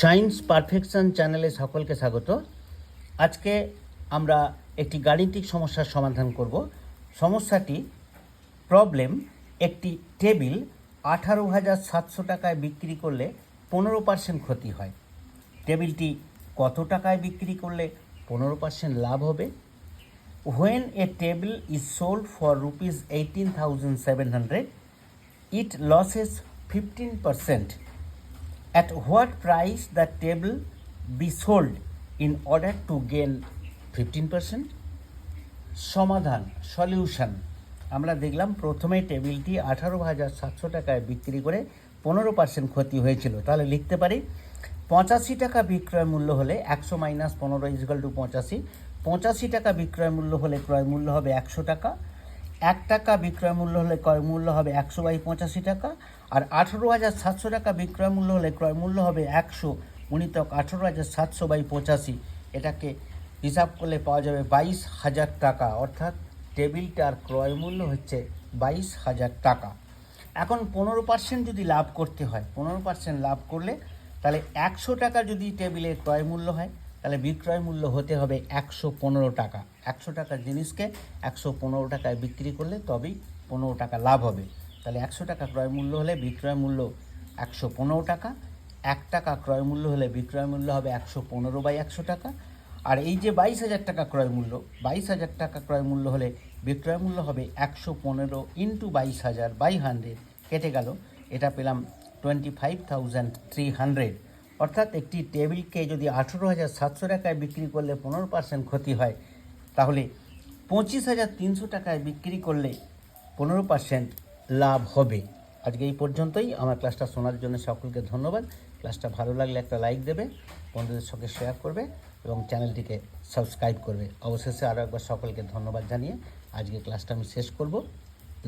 Science perfection চ্যানেলে সকলকে স্বাগত। আজকে আমরা একটি গাণিতিক সমস্যার সমাধান করব। সমস্যাটি প্রবলেম, একটি টেবিল 18,700 টাকায় বিক্রি করলে 15% ক্ষতি হয়। টেবিলটি কত টাকায় বিক্রি করলে 15% লাভ হবে? When a table is sold for rupees 18,700, it loses 15%. At what price the table be sold in order to gain 15%? সমাধান, সলিউশন। আমরা দেখলাম প্রথমে টেবিলটি 18,700 টাকায় বিক্রি করে 15% ক্ষতি হয়েছিল। তাহলে লিখতে পারি 85 টাকা বিক্রয় মূল্য হলে 100 মাইনাস 15 ইজকাল টু 85। 85 টাকা বিক্রয় মূল্য হলে ক্রয় মূল্য হবে 100 টাকা। 1 টাকা বিক্রয় মূল্য হলে ক্রয় মূল্য হবে 100/85 টাকা। আর 18,700 টাকা বিক্রয় মূল্য হলে ক্রয় মূল্য হবে 100 গুণিতক 18,700/85। এটাকে হিসাব করলে পাওয়া যাবে 22,000 টাকা। অর্থাৎ টেবিলটার ক্রয় মূল্য হচ্ছে 22,000 টাকা। এখন 15% যদি লাভ করতে হয়, 15% লাভ করলে তাহলে 100 টাকা যদি টেবিলের ক্রয় মূল্য হয়, তাহলে বিক্রয় মূল্য হতে হবে 115 টাকা। 100 টাকার জিনিসকে 115 টাকায় বিক্রি করলে তবেই 15 টাকা লাভ হবে। তাহলে 100 টাকা ক্রয় মূল্য হলে বিক্রয় মূল্য 115 টাকা। 1 টাকা ক্রয় মূল্য হলে বিক্রয় মূল্য হবে 115/100 টাকা। আর এই যে 22,000 টাকা ক্রয় মূল্য, 22,000 টাকা ক্রয় মূল্য হলে বিক্রয় মূল্য হবে 115 ইন্টু 22,000/100 কেটে গেল। এটা পেলাম 25,300। অর্থাৎ একটি টেবিলকে যদি 18,700 টাকায় বিক্রি করলে 15% ক্ষতি হয়, তাহলে 25,300 টাকায় বিক্রি করলে 15% লাভ হবে। আজকে এই পর্যন্তই। আমার ক্লাসটা শোনার জন্য সকলকে ধন্যবাদ। ক্লাসটা ভালো লাগলে একটা লাইক দেবে, বন্ধুদের সঙ্গে শেয়ার করবে এবং চ্যানেলটিকে সাবস্ক্রাইব করবে। অবশেষে আরও একবার সকলকে ধন্যবাদ জানিয়ে আজকে ক্লাসটা আমি শেষ করব।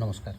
নমস্কার।